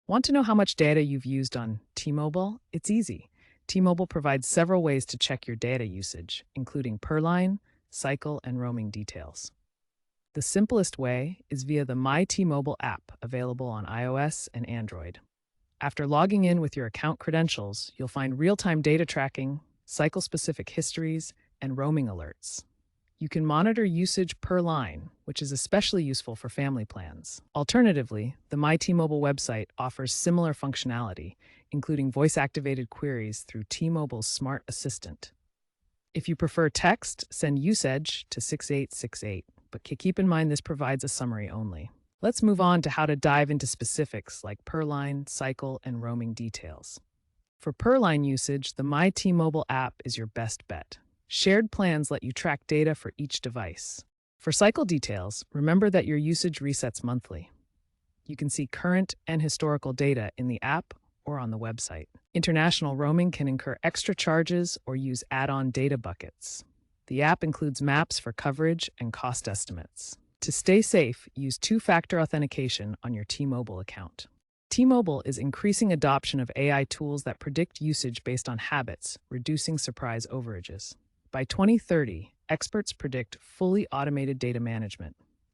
Want to know how much data you've used on T-Mobile? It's easy. T-Mobile provides several ways to check your data usage, including per line, cycle, and roaming details. The simplest way is via the My T-Mobile app available on iOS and Android. After logging in with your account credentials, you'll find real-time data tracking, cycle-specific histories, and roaming alerts. You can monitor usage per line, which is especially useful for family plans. Alternatively, the My T-Mobile website offers similar functionality, including voice-activated queries through T-Mobile's Smart Assistant. If you prefer text, send usage to 6868, but keep in mind this provides a summary only. Let's move on to how to dive into specifics like per line, cycle, and roaming details. For per line usage, the My T-Mobile app is your best bet. Shared plans let you track data for each device. For cycle details, remember that your usage resets monthly. You can see current and historical data in the app or on the website. International roaming can incur extra charges or use add-on data buckets. The app includes maps for coverage and cost estimates. To stay safe, use two-factor authentication on your T-Mobile account. T-Mobile is increasing adoption of AI tools that predict usage based on habits, reducing surprise overages. By 2030, experts predict fully automated data management,